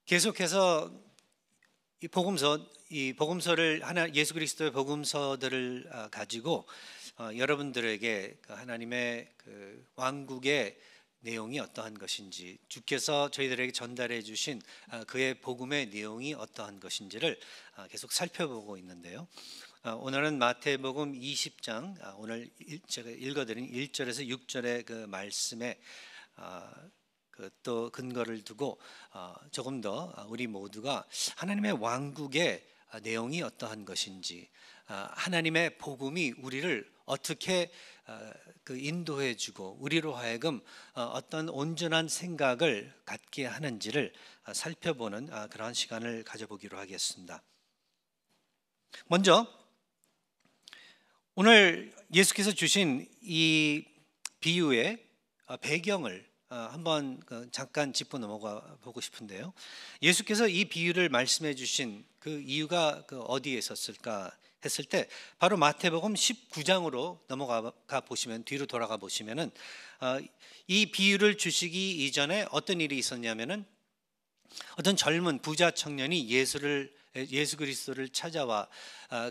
계속해서 이 복음서를 예수 그리스도의 복음서들을 가지고 여러분들에게 하나님의 그 왕국의 내용이 어떠한 것인지, 주께서 저희들에게 전달해 주신 그의 복음의 내용이 어떠한 것인지를 계속 살펴보고 있는데요. 오늘은 마태복음 20장, 오늘 제가 읽어드린 1절에서 6절의 그 말씀에 또 근거를 두고 조금 더 우리 모두가 하나님의 왕국의 내용이 어떠한 것인지, 하나님의 복음이 우리를 어떻게 인도해주고 우리로 하여금 어떤 온전한 생각을 갖게 하는지를 살펴보는 그러한 시간을 가져보기로 하겠습니다. 먼저 오늘 예수께서 주신 이 비유의 배경을 한번 잠깐 짚어 넘어가 보고 싶은데요. 예수께서 이 비유를 말씀해 주신 그 이유가 어디에 있었을까 했을 때 바로 마태복음 19장으로 넘어가 보시면, 뒤로 돌아가 보시면은 이 비유를 주시기 이전에 어떤 일이 있었냐면은 어떤 젊은 부자 청년이 예수 그리스도를 찾아와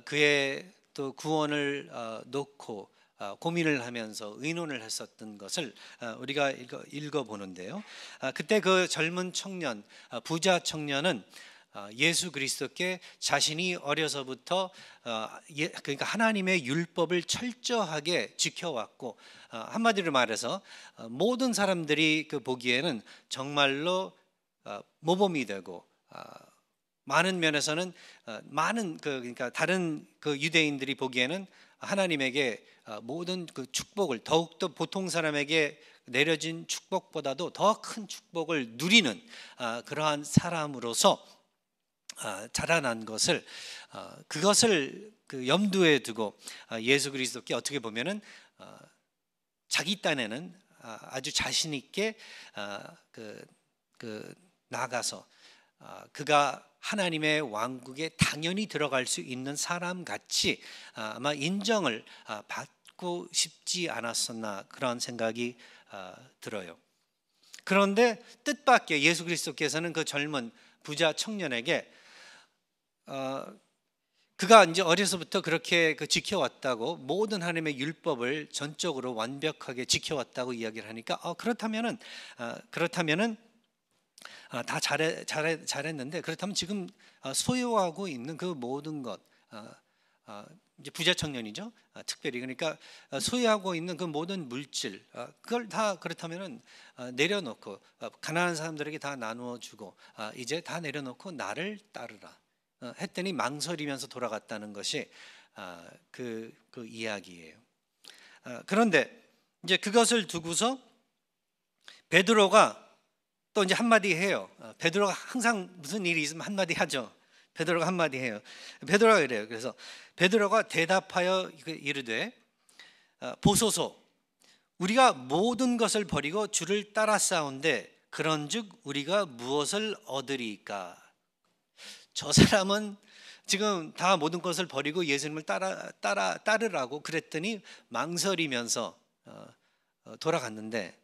그의 또 구원을 놓고 고민을 하면서 의논을 했었던 것을 우리가 읽어보는데요. 그때 그 젊은 청년, 부자 청년은 예수 그리스도께 자신이 어려서부터 그러니까 하나님의 율법을 철저하게 지켜왔고, 한마디로 말해서 모든 사람들이 보기에는 정말로 모범이 되고, 많은 면에서는 그러니까 다른 유대인들이 보기에는 하나님에게 모든 그 축복을, 더욱더 보통 사람에게 내려진 축복보다도 더 큰 축복을 누리는 그러한 사람으로서 자라난 것을, 그것을 염두에 두고 예수 그리스도께 어떻게 보면은 자기 딴에는 아주 자신 있게 나가서 그가 하나님의 왕국에 당연히 들어갈 수 있는 사람 같이 아마 인정을 받고 싶지 않았었나, 그런 생각이 들어요. 그런데 뜻밖의 예수 그리스도께서는 그 젊은 부자 청년에게 그가 이제 어려서부터 그렇게 지켜왔다고, 모든 하나님의 율법을 전적으로 완벽하게 지켜왔다고 이야기를 하니까 그렇다면은 다 잘했는데, 그렇다면 지금 소유하고 있는 그 모든 것, 이제 부자 청년이죠. 특별히 그러니까 소유하고 있는 그 모든 물질, 그걸 다 그렇다면은 내려놓고 가난한 사람들에게 다 나누어 주고 이제 다 내려놓고 나를 따르라 했더니 망설이면서 돌아갔다는 것이 그 이야기예요. 그런데 이제 그것을 두고서 베드로가 또 이제 한마디 해요. 베드로가 항상 무슨 일이 있으면 한마디 하죠. 베드로가 한마디 해요. 베드로가 이래요. 그래서 베드로가 대답하여 이르되 보소서, 우리가 모든 것을 버리고 주를 따라 싸운데 그런즉 우리가 무엇을 얻으리까? 저 사람은 지금 다 모든 것을 버리고 예수님을 따르라고 그랬더니 망설이면서 돌아갔는데,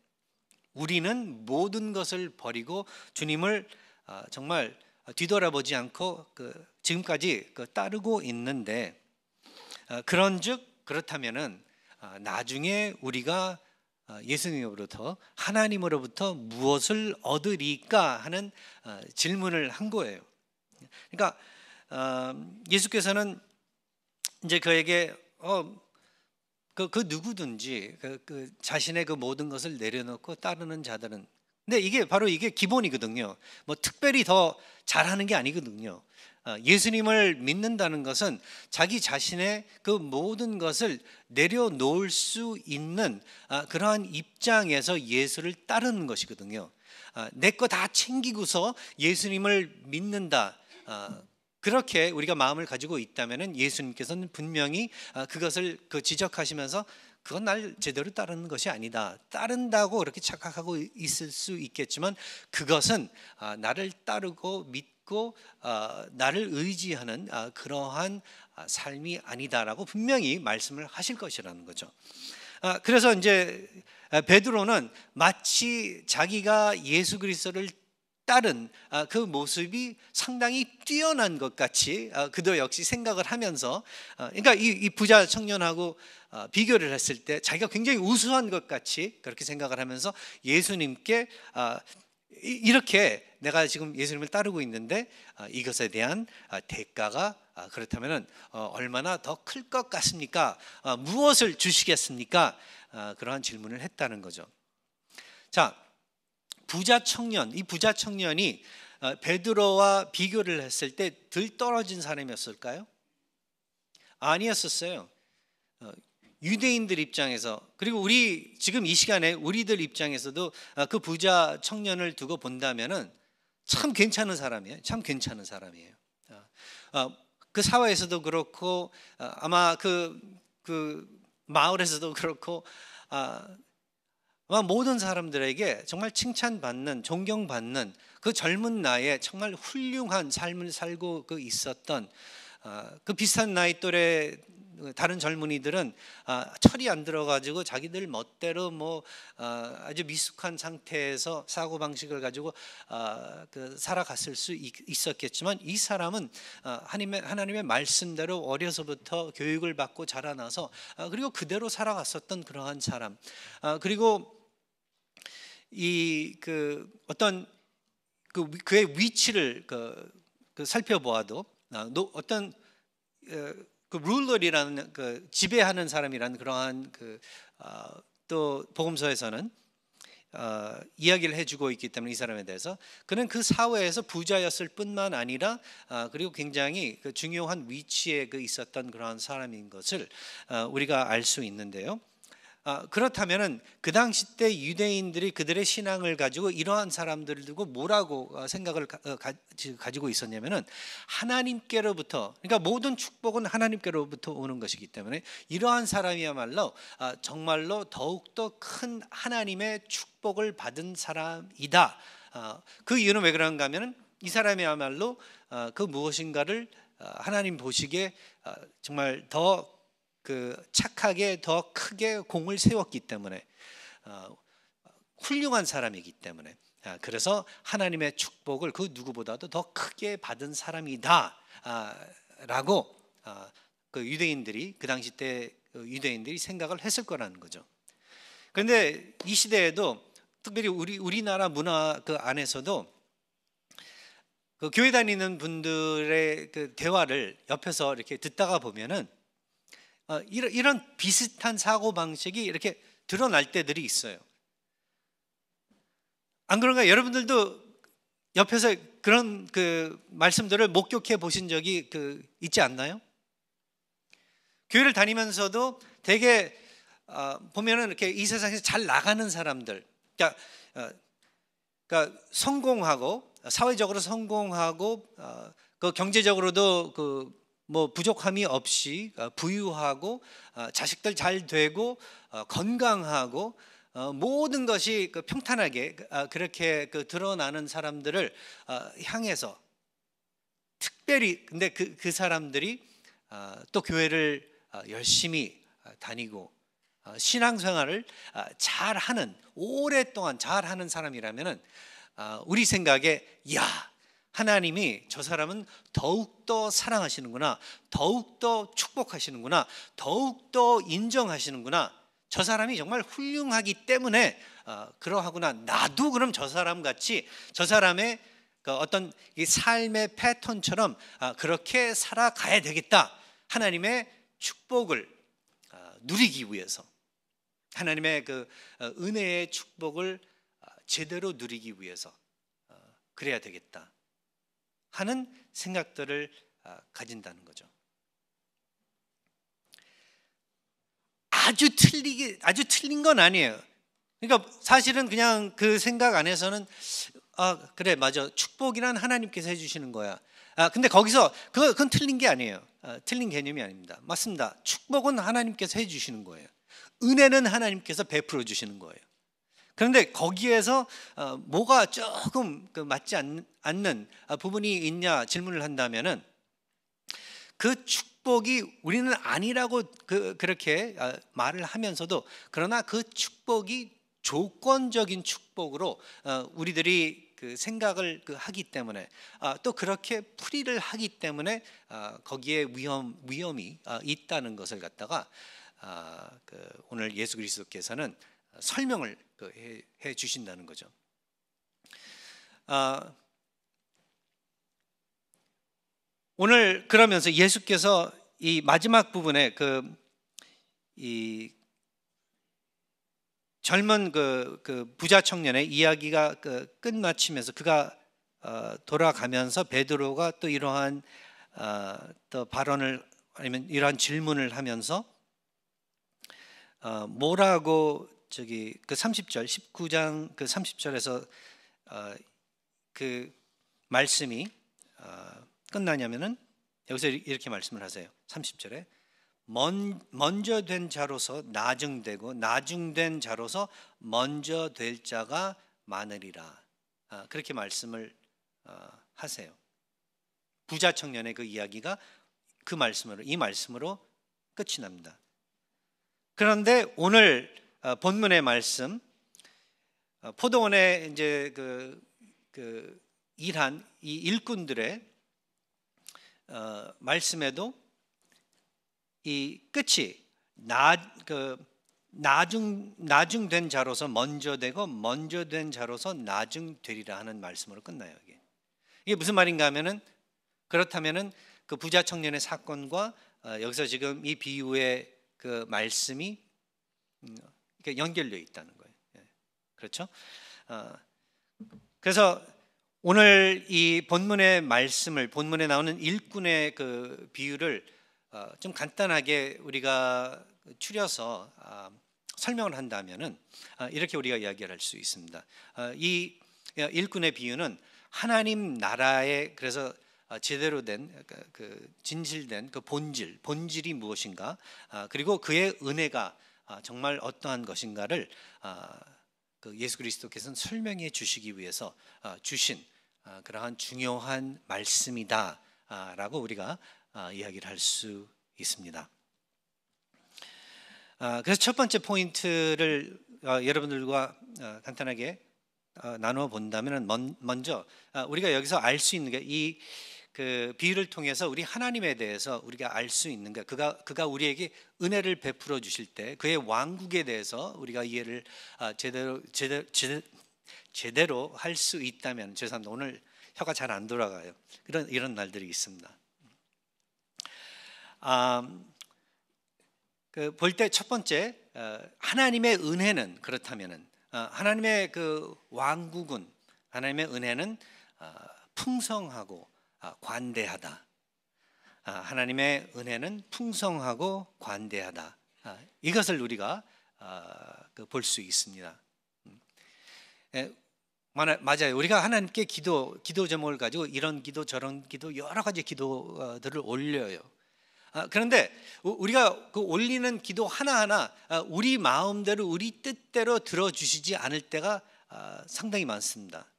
우리는 모든 것을 버리고 주님을 정말 뒤돌아보지 않고 지금까지 따르고 있는데, 그런즉 그렇다면은 나중에 우리가 예수님으로부터, 하나님으로부터 무엇을 얻으리까 하는 질문을 한 거예요. 그러니까 예수께서는 이제 그에게 그 누구든지 자신의 그 모든 것을 내려놓고 따르는 자들은, 근데 이게 기본이거든요. 뭐 특별히 더 잘하는 게 아니거든요. 예수님을 믿는다는 것은 자기 자신의 그 모든 것을 내려놓을 수 있는 그러한 입장에서 예수를 따르는 것이거든요. 내 거 다 챙기고서 예수님을 믿는다, 그렇게 우리가 마음을 가지고 있다면은 예수님께서는 분명히 그것을 지적하시면서 그건 날 제대로 따르는 것이 아니다, 따른다고 그렇게 착각하고 있을 수 있겠지만 그것은 나를 따르고 믿고 나를 의지하는 그러한 삶이 아니다라고 분명히 말씀을 하실 것이라는 거죠. 그래서 이제 베드로는 마치 자기가 예수 그리스도를 따른 그 모습이 상당히 뛰어난 것 같이 그도 역시 생각을 하면서 그러니까 이 부자 청년하고 비교를 했을 때 자기가 굉장히 우수한 것 같이 그렇게 생각을 하면서 예수님께 이렇게 내가 지금 예수님을 따르고 있는데 이것에 대한 대가가 그렇다면 얼마나 더 클 것 같습니까? 무엇을 주시겠습니까? 그러한 질문을 했다는 거죠. 자, 이 부자 청년이 베드로와 비교를 했을 때 덜 떨어진 사람이었을까요? 아니었었어요. 유대인들 입장에서, 그리고 우리 지금 이 시간에 우리들 입장에서도 그 부자 청년을 두고 본다면은 참 괜찮은 사람이에요. 참 괜찮은 사람이에요. 그 사회에서도 그렇고 아마 그 마을에서도 그렇고 아마 모든 사람들에게 정말 칭찬받는, 존경받는 그 젊은 나이에 정말 훌륭한 삶을 살고 있었던 그 비슷한 나이 또래 다른 젊은이들은 철이 안 들어가지고 자기들 멋대로 아주 미숙한 상태에서 사고 방식을 가지고 살아갔을 수 있었겠지만, 이 사람은 하나님의 말씀대로 어려서부터 교육을 받고 자라나서 그리고 그대로 살아갔었던 그러한 사람, 그리고 어떤 그의 위치를 살펴보아도 어떤 룰러리라는 지배하는 사람이라는 그러한 또 복음서에서는 이야기를 해주고 있기 때문에 이 사람에 대해서 그는 그 사회에서 부자였을 뿐만 아니라 그리고 굉장히 중요한 위치에 있었던 그러한 사람인 것을 우리가 알 수 있는데요. 그렇다면은 그 당시 때 유대인들이 그들의 신앙을 가지고 이러한 사람들을 두고 뭐라고 생각을 가지고 있었냐면은 하나님께로부터, 그러니까 모든 축복은 하나님께로부터 오는 것이기 때문에 이러한 사람이야말로 정말로 더욱더 큰 하나님의 축복을 받은 사람이다. 그 이유는 왜 그런가 하면은 이 사람이야말로 그 무엇인가를 하나님 보시기에 정말 더 착하게 더 크게 공을 세웠기 때문에, 훌륭한 사람이기 때문에, 그래서 하나님의 축복을 그 누구보다도 더 크게 받은 사람이다 라고 유대인들이, 그 당시 때 유대인들이 생각을 했을 거라는 거죠. 그런데 이 시대에도 특별히 우리나라 문화 안에서도 교회 다니는 분들의 대화를 옆에서 이렇게 듣다가 보면은 이런 비슷한 사고 방식이 이렇게 드러날 때들이 있어요. 안 그런가? 여러분들도 옆에서 그런 말씀들을 목격해 보신 적이 있지 않나요? 교회를 다니면서도 되게 보면은 이렇게 이 세상에서 잘 나가는 사람들, 그러니까 성공하고 사회적으로 성공하고 경제적으로도 부족함이 없이 부유하고 자식들 잘 되고 건강하고 모든 것이 평탄하게 그렇게 드러나는 사람들을 향해서 특별히, 근데 그 사람들이 또 교회를 열심히 다니고 신앙생활을 잘하는, 오랫동안 잘하는 사람이라면은 우리 생각에 하나님이 저 사람은 더욱더 사랑하시는구나, 더욱더 축복하시는구나, 더욱더 인정하시는구나, 저 사람이 정말 훌륭하기 때문에 그러하구나, 나도 그럼 저 사람 같이 저 사람의 어떤 이 삶의 패턴처럼 그렇게 살아가야 되겠다, 하나님의 축복을 누리기 위해서, 하나님의 은혜의 축복을 제대로 누리기 위해서 그래야 되겠다 하는 생각들을 가진다는 거죠. 아주 틀린 건 아니에요. 그러니까 사실은 그냥 그 생각 안에서는 그래, 맞아, 축복이란 하나님께서 해주시는 거야. 근데 거기서 그건 틀린 게 아니에요. 틀린 개념이 아닙니다. 맞습니다. 축복은 하나님께서 해주시는 거예요. 은혜는 하나님께서 베풀어 주시는 거예요. 그런데 거기에서 뭐가 조금 맞지 않는 부분이 있냐 질문을 한다면은, 그 축복이 우리는 아니라고 그렇게 말을 하면서도, 그러나 그 축복이 조건적인 축복으로 우리들이 그 생각을 하기 때문에 또 그렇게 풀이를 하기 때문에 거기에 위험이 있다는 것을 갖다가 오늘 예수 그리스도께서는 설명을 해 주신다는 거죠. 오늘 그러면서 예수께서 이 마지막 부분에 이 젊은 그 부자 청년의 이야기가 끝마치면서 그가 돌아가면서 베드로가 또 이러한 또 발언을 아니면 이러한 질문을 하면서 뭐라고 그 30절 19장 그 30절에서 그 말씀이 끝나냐면은 여기서 이렇게 말씀을 하세요. 30절에 먼저 된 자로서 나중되고 나중된 자로서 먼저 될 자가 많으리라. 그렇게 말씀을 하세요. 부자 청년의 그 이야기가 이 말씀으로 끝이 납니다. 그런데 오늘 본문의 말씀, 포도원에 이제 일한 이 일꾼들의 말씀에도 이 끝이 나중된 자로서 먼저 되고 먼저 된 자로서 나중되리라 하는 말씀으로 끝나요. 이게 무슨 말인가 하면은, 그렇다면은 그 부자 청년의 사건과 여기서 지금 이 비유의 그 말씀이 연결되어 있다는 거예요. 그렇죠? 그래서 오늘 이 본문의 말씀을, 본문에 나오는 일꾼의 그 비유를 좀 간단하게 우리가 추려서 설명을 한다면은 이렇게 우리가 이야기를 할 수 있습니다. 이 일꾼의 비유는 하나님 나라의, 그래서 제대로 된 그 진실된 그 본질이 무엇인가, 그리고 그의 은혜가 정말 어떠한 것인가를 그 예수 그리스도께서는 설명해 주시기 위해서 주신 그러한 중요한 말씀이다라고 우리가 이야기를 할 수 있습니다. 그래서 첫 번째 포인트를 여러분들과 간단하게 나누어 본다면, 먼저 우리가 여기서 알 수 있는 게, 이 그 비유를 통해서 우리 하나님에 대해서 우리가 알 수 있는 게, 그가 우리에게 은혜를 베풀어 주실 때 그의 왕국에 대해서 우리가 이해를 제대로 할 수 있다면, 죄송합니다, 오늘 혀가 잘 안 돌아가요. 이런 날들이 있습니다. 볼 때 첫 번째, 하나님의 은혜는, 그렇다면은 하나님의 그 왕국은, 하나님의 은혜는 풍성하고 관대하다. 하나님의 은혜는 풍성하고 관대하다. 이것을 우리가 볼 수 있습니다. 맞아요. 우리가 하나님께 기도 제목을 가지고 이런 기도 저런 기도 여러 가지 기도들을 올려요. 그런데 우리가 그 올리는 기도 하나하나 우리 마음대로, 우리 뜻대로 들어주시지 않을 때가 상당히 많습니다.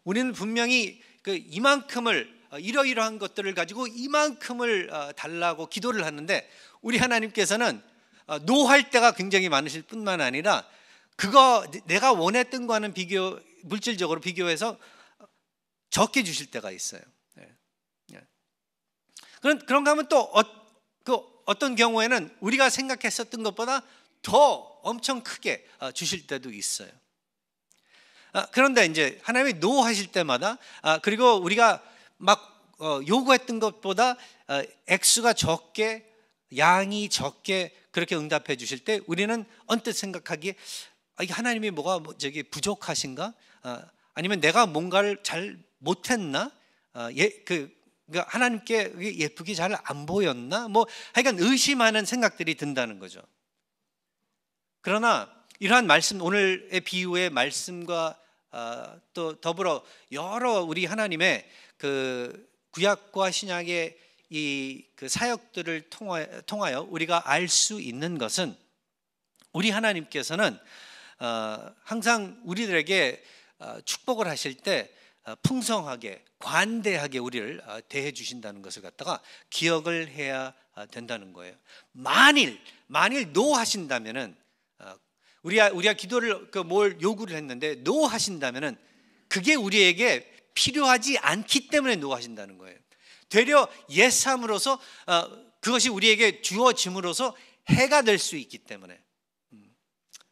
우리는 분명히 이만큼을, 이러이러한 것들을 가지고 이만큼을 달라고 기도를 하는데, 우리 하나님께서는 노할 때가 굉장히 많으실 뿐만 아니라 그거 내가 원했던 거와는 물질적으로 비교해서 적게 주실 때가 있어요. 그런가 하면 또 어떤 경우에는 우리가 생각했었던 것보다 더 엄청 크게 주실 때도 있어요. 그런데 이제 하나님이 노하실 때마다, 그리고 우리가 막 요구했던 것보다 액수가 적게, 양이 적게 그렇게 응답해 주실 때, 우리는 언뜻 생각하기에 이게 하나님이 뭐가 부족하신가? 아니면 내가 뭔가를 잘 못했나? 하나님께 예쁘게 잘 안 보였나? 하여간 의심하는 생각들이 든다는 거죠. 그러나 이러한 말씀, 오늘의 비유의 말씀과 또 더불어 여러 우리 하나님의 그 구약과 신약의 이 그 사역들을 통하여 우리가 알 수 있는 것은, 우리 하나님께서는 항상 우리들에게 축복을 하실 때 풍성하게, 관대하게 우리를 대해 주신다는 것을 갖다가 기억을 해야 된다는 거예요. 만일 노하신다면은, 우리가 기도를 뭘 요구를 했는데 노하신다면은 그게 우리에게 필요하지 않기 때문에 노하신다는 거예요. 되려 옛삶으로서 그것이 우리에게 주어짐으로써 해가 될 수 있기 때문에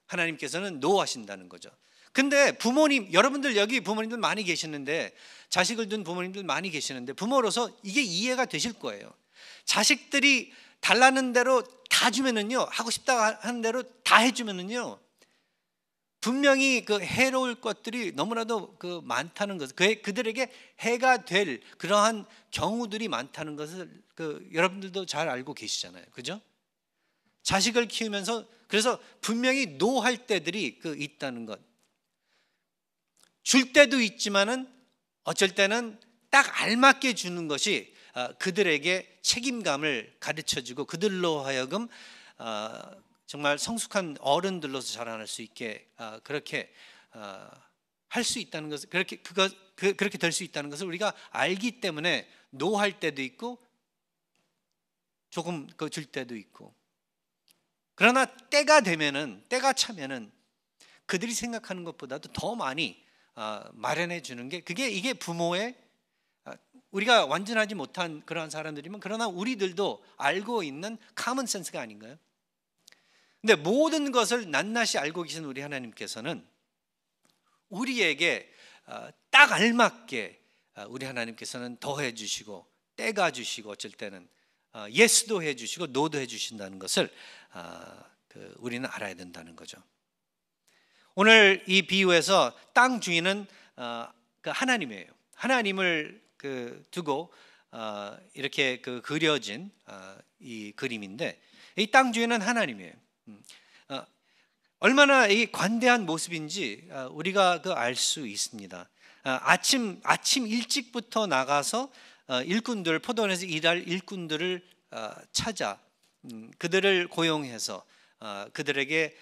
하나님께서는 노하신다는 거죠. 근데 부모님, 여러분들 여기 부모님들 많이 계시는데, 자식을 둔 부모님들 많이 계시는데, 부모로서 이게 이해가 되실 거예요. 자식들이 달라는 대로 다 주면은요, 하고 싶다 하는 대로 다 해주면은요, 분명히 그 해로울 것들이 너무나도 그 많다는 것을, 그들에게 해가 될 그러한 경우들이 많다는 것을 여러분들도 잘 알고 계시잖아요. 그죠? 자식을 키우면서 그래서 분명히 노할 때들이 있다는 것. 줄 때도 있지만은 어쩔 때는 딱 알맞게 주는 것이 그들에게 책임감을 가르쳐주고 그들로 하여금 정말 성숙한 어른들로서 자라날 수 있게 그렇게 할 수 있다는 것을, 그렇게 될 수 있다는 것을 우리가 알기 때문에 노할 때도 있고 조금 줄 때도 있고. 그러나 때가 차면은 그들이 생각하는 것보다도 더 많이 마련해 주는 게 이게 부모의, 우리가 완전하지 못한 그러한 사람들이면 그러나 우리들도 알고 있는 카먼 센스가 아닌가요? 근데 모든 것을 낱낱이 알고 계신 우리 하나님께서는 우리에게 딱 알맞게 우리 하나님께서는 더해 주시고 때가 주시고 어쩔 때는 예스도 해 주시고 노도 해 주신다는 것을 우리는 알아야 된다는 거죠. 오늘 이 비유에서 땅 주인은 하나님이에요. 하나님을 두고 이렇게 그려진 이 그림인데, 이 땅 주인은 하나님이에요. 얼마나 이 관대한 모습인지 우리가 알 수 있습니다. 아침 일찍부터 나가서 일꾼들, 포도원에서 일할 일꾼들을 찾아 그들을 고용해서 그들에게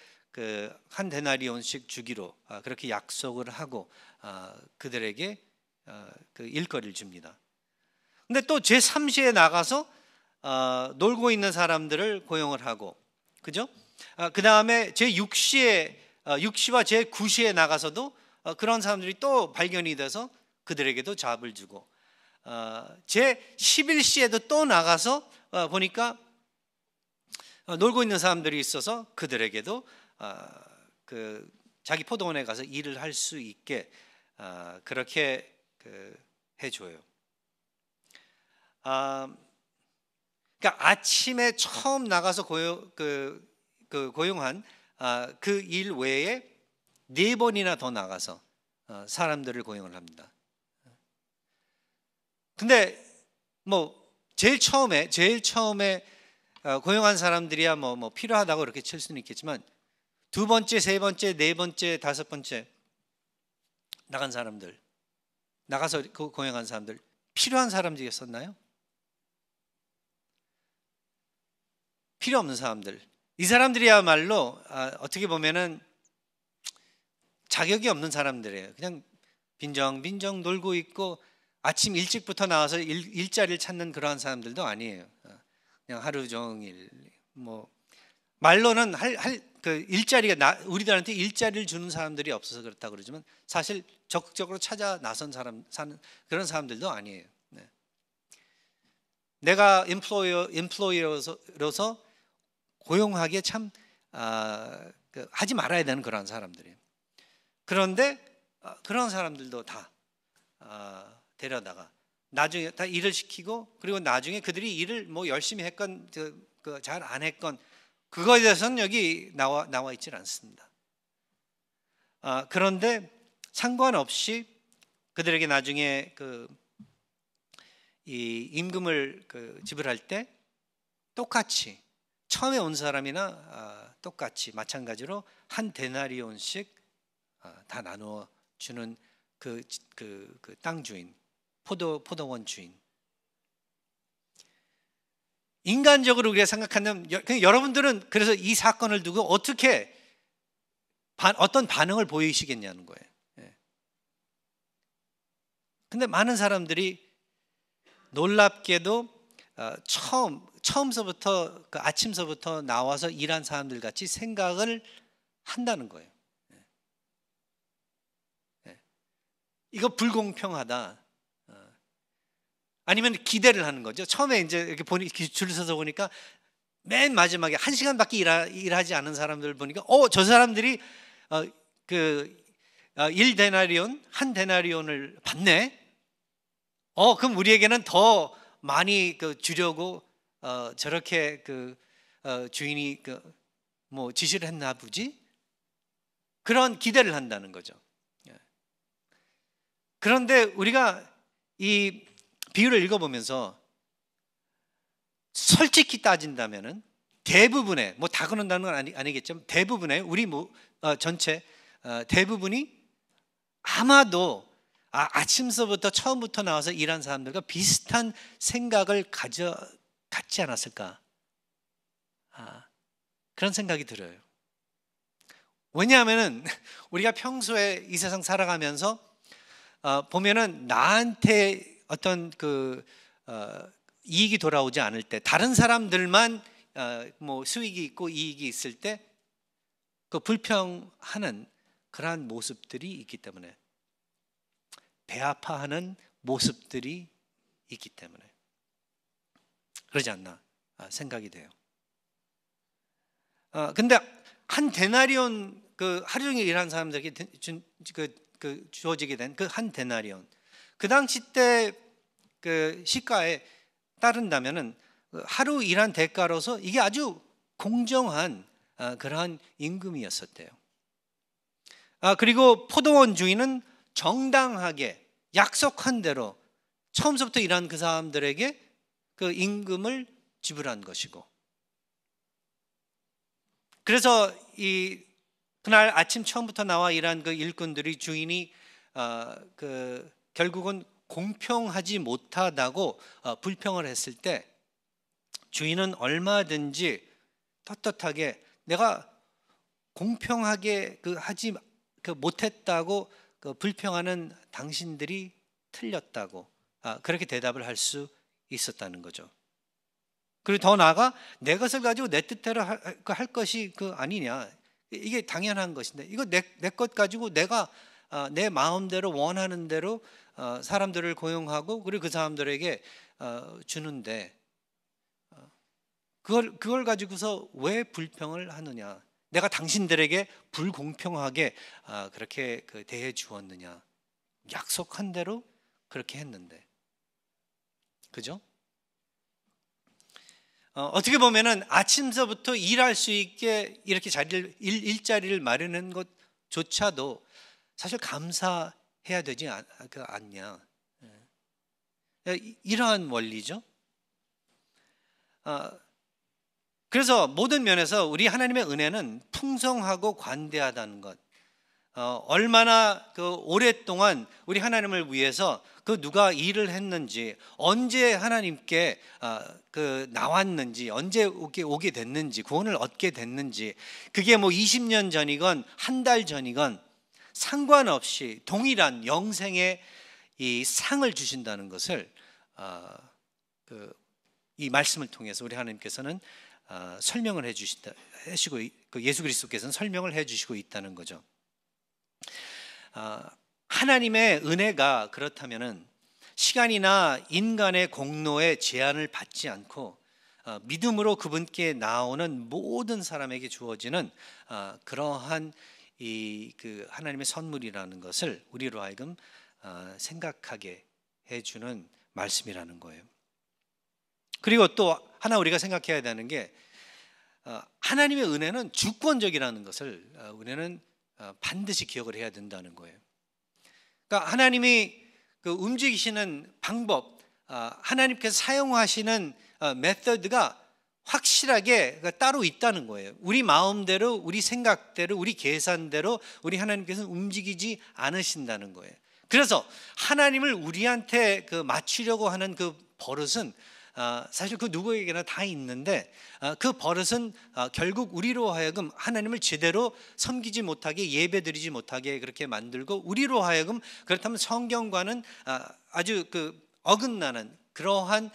한 데나리온씩 주기로 그렇게 약속을 하고 그들에게 일거리를 줍니다. 근데 또 제3시에 나가서 놀고 있는 사람들을 고용을 하고, 그죠? 그 다음에 제6시와 제9시에 나가서도 그런 사람들이 또 발견이 돼서 그들에게도 잡을 주고, 제11시에도 또 나가서 보니까 놀고 있는 사람들이 있어서 그들에게도 자기 포도원에 가서 일을 할 수 있게 그렇게 해줘요. 그러니까 아침에 처음 나가서 고용한 그 일 외에 4번이나 더 나가서 사람들을 고용을 합니다. 근데 제일 처음에 고용한 사람들이야 필요하다고 그렇게 칠 수는 있겠지만, 2번째, 3번째, 4번째, 5번째 나간 사람들, 나가서 고용한 사람들, 필요한 사람들이었었나요? 필요 없는 사람들. 이 사람들이야말로 어떻게 보면은 자격이 없는 사람들이에요. 그냥 빈정빈정 놀고 있고 아침 일찍부터 나와서 일자리를 찾는 그러한 사람들도 아니에요. 그냥 하루 종일 말로는 일자리가 우리들한테 일자리를 주는 사람들이 없어서 그렇다 그러지만 사실 적극적으로 찾아 나선 사는 그런 사람들도 아니에요. 네. 내가 인플로이어로서 고용하기에 참 하지 말아야 되는 그런 사람들이에요. 그런데 그런 사람들도 다 데려다가 나중에 다 일을 시키고, 그리고 나중에 그들이 일을 열심히 했건 잘 안 했건 그거에 대해서는 여기 나와 있질 않습니다. 그런데 상관없이 그들에게 나중에 이 임금을 지불할 때 똑같이 처음에 온 사람이나 똑같이 마찬가지로 한 데나리온씩 다 나누어 주는 그 땅 주인, 포도원 주인. 인간적으로 우리가 생각하면, 여러분들은 그래서 이 사건을 두고 어떻게 어떤 반응을 보이시겠냐는 거예요. 근데 많은 사람들이 놀랍게도 처음서부터 아침서부터 나와서 일한 사람들 같이 생각을 한다는 거예요. 이거 불공평하다. 아니면 기대를 하는 거죠. 처음에 이제 이렇게 줄 서서 보니까 맨 마지막에 1시간밖에 일하지 않은 사람들 보니까 저 사람들이 1데나리온, 한 데나리온을 받네. 그럼 우리에게는 더 많이 주려고 저렇게 주인이 뭐 지시를 했나 보지? 그런 기대를 한다는 거죠. 그런데 우리가 이 비유를 읽어보면서 솔직히 따진다면은 대부분의, 뭐 다 그런다는 건 아니겠지만 대부분의 우리 전체 대부분이 아마도 아침서부터 처음부터 나와서 일한 사람들과 비슷한 생각을 갖지 않았을까? 그런 생각이 들어요. 왜냐하면은 우리가 평소에 이 세상 살아가면서 보면은 나한테 어떤 이익이 돌아오지 않을 때, 다른 사람들만 뭐 수익이 있고 이익이 있을 때 불평하는 그러한 모습들이 있기 때문에, 배 아파하는 모습들이 있기 때문에 그러지 않나 생각이 돼요. 근데 한 데나리온, 하루 종일 일한 사람들에게 주어지게 된 한 데나리온, 그 당시 때 시가에 따른다면은 하루 일한 대가로서 이게 아주 공정한 그러한 임금이었었대요. 그리고 포도원 주인은 정당하게 약속한 대로 처음부터 일한 그 사람들에게 그 임금을 지불한 것이고, 그래서 그날 아침 처음부터 나와 일한 그 일꾼들이 주인이 결국은 공평하지 못하다고 불평을 했을 때, 주인은 얼마든지 떳떳하게 내가 공평하게 하지 못했다고 불평하는 당신들이 틀렸다고 그렇게 대답을 할 수 있었다는 거죠. 그리고 더 나아가 내 것을 가지고 내 뜻대로 할 것이 아니냐, 이게 당연한 것인데 이거 내 것 가지고 내가 내 마음대로 원하는 대로 사람들을 고용하고 그리고 그 사람들에게 주는데 그걸 가지고서 왜 불평을 하느냐, 내가 당신들에게 불공평하게 그렇게 대해 주었느냐, 약속한 대로 그렇게 했는데, 그죠? 어떻게 보면은 아침서부터 일할 수 있게 이렇게 일자리를 마련한 것조차도 사실 감사해야 되지 않냐, 이러한 원리죠. 그래서 모든 면에서 우리 하나님의 은혜는 풍성하고 관대하다는 것, 얼마나 오랫동안 우리 하나님을 위해서 누가 일을 했는지, 언제 하나님께 나왔는지, 언제 오게 됐는지, 구원을 얻게 됐는지, 그게 뭐 20년 전이건 한 달 전이건 상관없이 동일한 영생의 이 상을 주신다는 것을 이 말씀을 통해서 우리 하나님께서는 설명을 해주시고, 예수 그리스도께서는 설명을 해주시고 있다는 거죠. 하나님의 은혜가 그렇다면은 시간이나 인간의 공로에 제한을 받지 않고 믿음으로 그분께 나오는 모든 사람에게 주어지는 그러한 하나님의 선물이라는 것을 우리로 하여금 생각하게 해주는 말씀이라는 거예요. 그리고 또 하나 우리가 생각해야 되는 게, 하나님의 은혜는 주권적이라는 것을 우리는 반드시 기억을 해야 된다는 거예요. 그러니까 하나님이 움직이시는 방법, 하나님께서 사용하시는 메서드가 확실하게 따로 있다는 거예요. 우리 마음대로, 우리 생각대로, 우리 계산대로 우리 하나님께서는 움직이지 않으신다는 거예요. 그래서 하나님을 우리한테 맞추려고 하는 버릇은 사실 누구에게나 다 있는데, 그 버릇은 결국 우리로 하여금 하나님을 제대로 섬기지 못하게, 예배드리지 못하게 그렇게 만들고, 우리로 하여금 그렇다면 성경과는 아주 어긋나는 그러한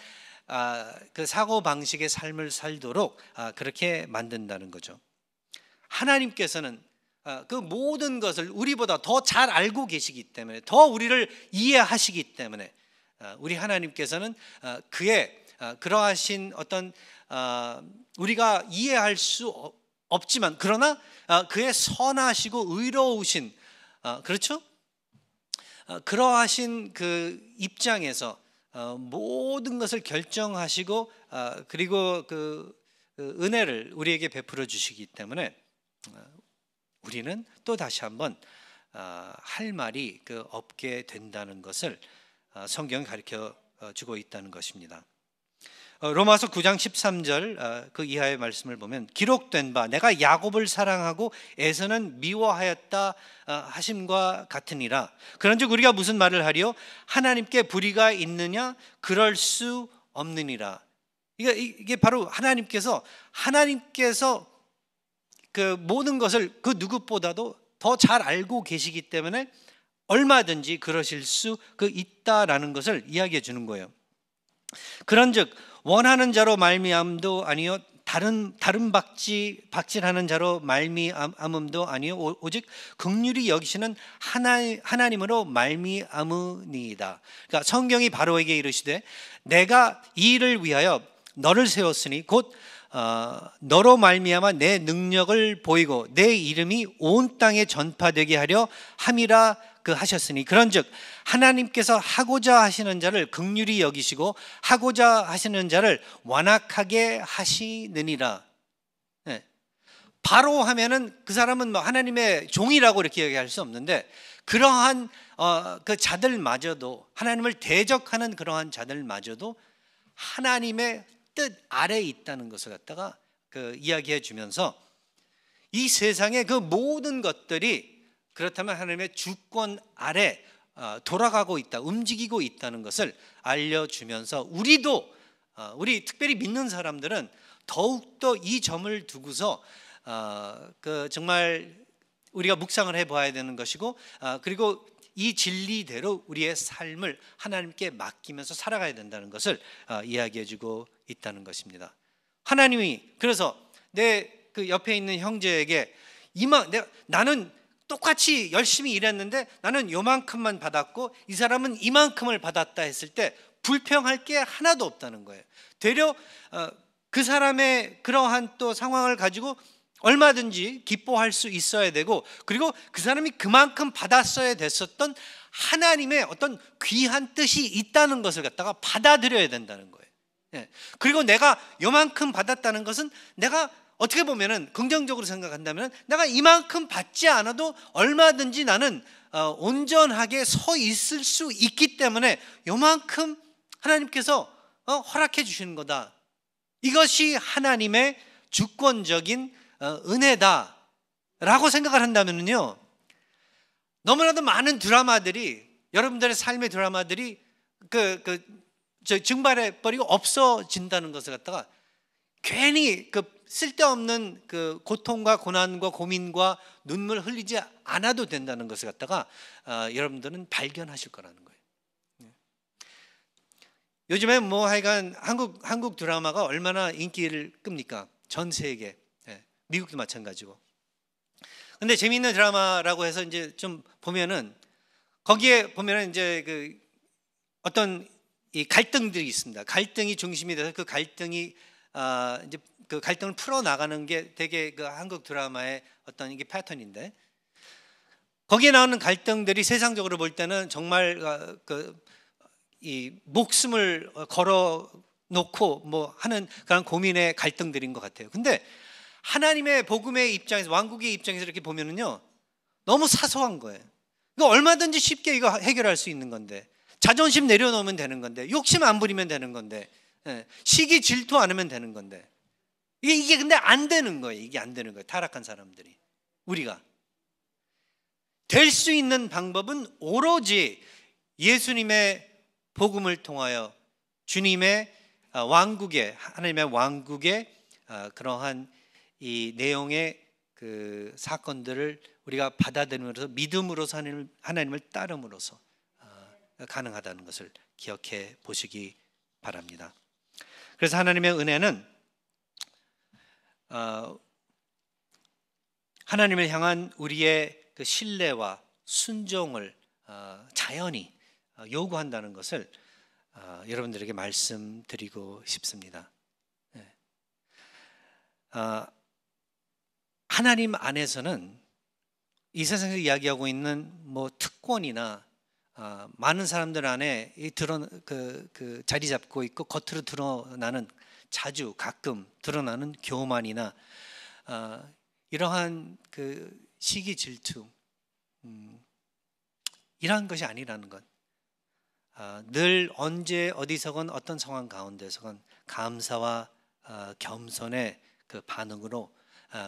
사고 방식의 삶을 살도록 그렇게 만든다는 거죠. 하나님께서는 그 모든 것을 우리보다 더 잘 알고 계시기 때문에, 더 우리를 이해하시기 때문에 우리 하나님께서는 그의 그러하신 어떤 우리가 이해할 수 없지만 그러나 그의 선하시고 의로우신 그렇죠? 그러하신 그 입장에서 모든 것을 결정하시고 그리고 그 은혜를 우리에게 베풀어 주시기 때문에 우리는 또 다시 한번 할 말이 없게 된다는 것을 성경이 가르쳐 주고 있다는 것입니다. 로마서 9장 13절 그 이하의 말씀을 보면 기록된 바 내가 야곱을 사랑하고 에서는 미워하였다 하심과 같으니라. 그런즉 우리가 무슨 말을 하리요? 하나님께 불의가 있느냐? 그럴 수 없느니라. 이게 바로 하나님께서 그 모든 것을 그 누구보다도 더 잘 알고 계시기 때문에 얼마든지 그러실 수 있다라는 것을 이야기해 주는 거예요. 그런즉 원하는 자로 말미암도 아니요 다른 박질하는 자로 말미암음도 아니요 오직 긍휼히 여기시는 하나님으로 말미암으니이다. 그러니까 성경이 바로에게 이르시되 내가 이 일을 위하여 너를 세웠으니 곧 너로 말미암아 내 능력을 보이고 내 이름이 온 땅에 전파되게 하려 함이라 하셨으니 그런즉 하나님께서 하고자 하시는 자를 긍휼히 여기시고 하고자 하시는 자를 완악하게 하시느니라. 바로 하면은 그 사람은 하나님의 종이라고 이렇게 얘기할 수 없는데 그러한 그 자들마저도 하나님을 대적하는 그러한 자들마저도 하나님의 뜻 아래에 있다는 것을 갖다가 이야기해 주면서 이 세상의 그 모든 것들이 그렇다면 하나님의 주권 아래 돌아가고 있다, 움직이고 있다는 것을 알려주면서 우리 특별히 믿는 사람들은 더욱더 이 점을 두고서 정말 우리가 묵상을 해봐야 되는 것이고 그리고 이 진리대로 우리의 삶을 하나님께 맡기면서 살아가야 된다는 것을 이야기해주고 있다는 것입니다. 하나님이 그래서 내 그 옆에 있는 형제에게 나는 똑같이 열심히 일했는데 나는 요만큼만 받았고 이 사람은 이만큼을 받았다 했을 때 불평할 게 하나도 없다는 거예요. 되려 그 사람의 그러한 또 상황을 가지고 얼마든지 기뻐할 수 있어야 되고 그리고 그 사람이 그만큼 받았어야 됐었던 하나님의 어떤 귀한 뜻이 있다는 것을 갖다가 받아들여야 된다는 거예요. 그리고 내가 요만큼 받았다는 것은 내가 어떻게 보면은 긍정적으로 생각한다면 내가 이만큼 받지 않아도 얼마든지 나는 온전하게 서 있을 수 있기 때문에 요만큼 하나님께서 허락해 주시는 거다. 이것이 하나님의 주권적인 은혜다라고 생각을 한다면요, 너무나도 많은 드라마들이 여러분들의 삶의 드라마들이 증발해 버리고 없어진다는 것을 갖다가 괜히 쓸데없는 고통과 고난과 고민과 눈물 흘리지 않아도 된다는 것을 갖다가 여러분들은 발견하실 거라는 거예요. 요즘에 하여간 한국 드라마가 얼마나 인기를 끕니까? 전 세계, 미국도 마찬가지고. 근데 재미있는 드라마라고 해서 이제 좀 보면은 거기에 보면은 이제 어떤 이 갈등들이 있습니다. 갈등이 중심이 돼서 그 갈등이 이제 그 갈등을 풀어 나가는 게 되게 한국 드라마의 어떤 이게 패턴인데 거기에 나오는 갈등들이 세상적으로 볼 때는 정말 이 목숨을 걸어 놓고 하는 그런 고민의 갈등들인 것 같아요. 근데 하나님의 복음의 입장에서 왕국의 입장에서 이렇게 보면은요 너무 사소한 거예요. 이거 얼마든지 쉽게 이거 해결할 수 있는 건데 자존심 내려놓으면 되는 건데 욕심 안 부리면 되는 건데 시기 질투 안 하면 되는 건데 이게 근데 안 되는 거예요. 이게 안 되는 거예요. 타락한 사람들이. 우리가 될 수 있는 방법은 오로지 예수님의 복음을 통하여 주님의 왕국의 하나님의 왕국의 그러한 이 내용의 그 사건들을 우리가 받아들임으로써 믿음으로서 하나님을 따름으로써 가능하다는 것을 기억해 보시기 바랍니다. 그래서 하나님의 은혜는 하나님을 향한 우리의 그 신뢰와 순종을 자연히 요구한다는 것을 여러분들에게 말씀드리고 싶습니다. 하나님 안에서는 이 세상에서 이야기하고 있는 뭐 특권이나 많은 사람들 안에 그 자리 잡고 있고 겉으로 드러나는 자주 가끔 드러나는 교만이나 이러한 그 시기 질투 이러한 것이 아니라는 것. 늘 언제 어디서건 어떤 상황 가운데서건 감사와 겸손의 그 반응으로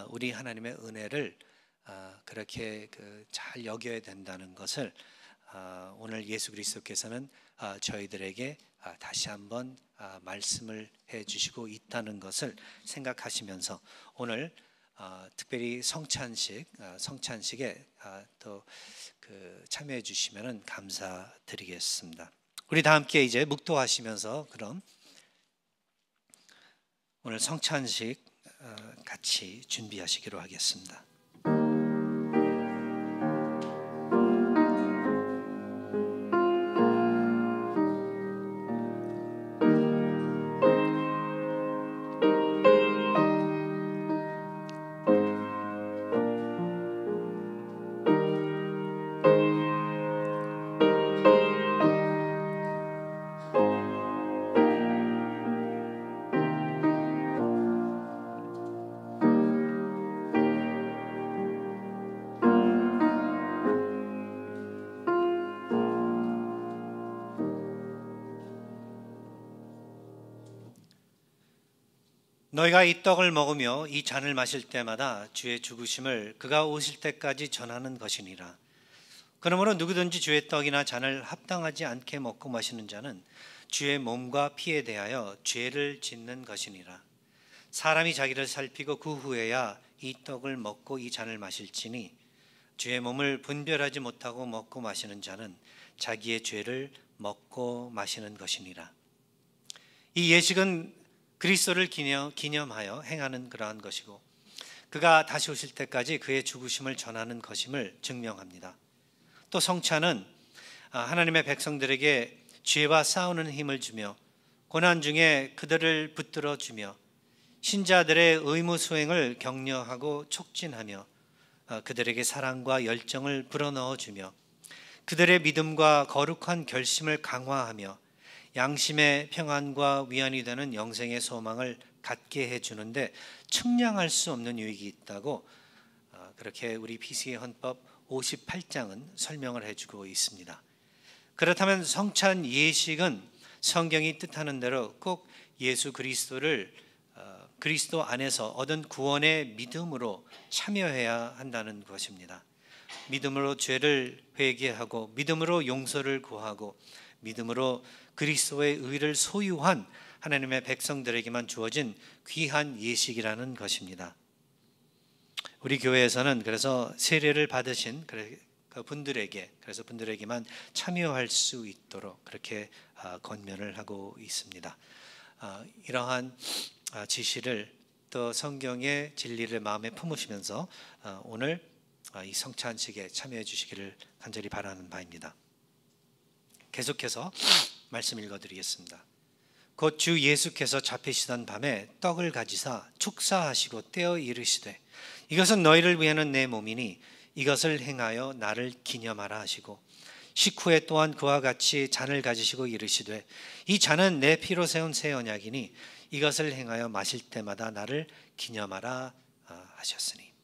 우리 하나님의 은혜를 그렇게 잘 여겨야 된다는 것을 오늘 예수 그리스도께서는 저희들에게 다시 한번 말씀을 해주시고 있다는 것을 생각하시면서 오늘 특별히 성찬식에 또 참여해 주시면 감사드리겠습니다. 우리 다 함께 이제 묵도하시면서 그럼 오늘 성찬식 같이 준비하시기로 하겠습니다. 너희가 이 떡을 먹으며 이 잔을 마실 때마다 주의 죽으심을 그가 오실 때까지 전하는 것이니라. 그러므로 누구든지 주의 떡이나 잔을 합당하지 않게 먹고 마시는 자는 주의 몸과 피에 대하여 죄를 짓는 것이니라. 사람이 자기를 살피고 그 후에야 이 떡을 먹고 이 잔을 마실지니 주의 몸을 분별하지 못하고 먹고 마시는 자는 자기의 죄를 먹고 마시는 것이니라. 이 예식은 그리스도를 기념하여 행하는 그러한 것이고 그가 다시 오실 때까지 그의 죽으심을 전하는 것임을 증명합니다. 또 성찬은 하나님의 백성들에게 죄와 싸우는 힘을 주며 고난 중에 그들을 붙들어 주며 신자들의 의무 수행을 격려하고 촉진하며 그들에게 사랑과 열정을 불어넣어 주며 그들의 믿음과 거룩한 결심을 강화하며 양심의 평안과 위안이 되는 영생의 소망을 갖게 해주는데 측량할 수 없는 유익이 있다고 그렇게 우리 PC의 헌법 58장은 설명을 해주고 있습니다. 그렇다면 성찬 예식은 성경이 뜻하는 대로 꼭 예수 그리스도를 그리스도 안에서 얻은 구원의 믿음으로 참여해야 한다는 것입니다. 믿음으로 죄를 회개하고 믿음으로 용서를 구하고 믿음으로 그리스도의 의를 소유한 하나님의 백성들에게만 주어진 귀한 예식이라는 것입니다. 우리 교회에서는 그래서 세례를 받으신 분들에게만 참여할 수 있도록 그렇게 권면을 하고 있습니다. 이러한 지시를 또 성경의 진리를 마음에 품으시면서 오늘 이 성찬식에 참여해 주시기를 간절히 바라는 바입니다. 계속해서 말씀 읽어드리겠습니다. 곧 주 예수께서 잡히시던 밤에 떡을 가지사 축사하시고 떼어 이르시되 이것은 너희를 위하는 내 몸이니 이것을 행하여 나를 기념하라 하시고 식후에 또한 그와 같이 잔을 가지시고 이르시되 이 잔은 내 피로 세운 새 언약이니 이것을 행하여 마실 때마다 나를 기념하라 하셨으니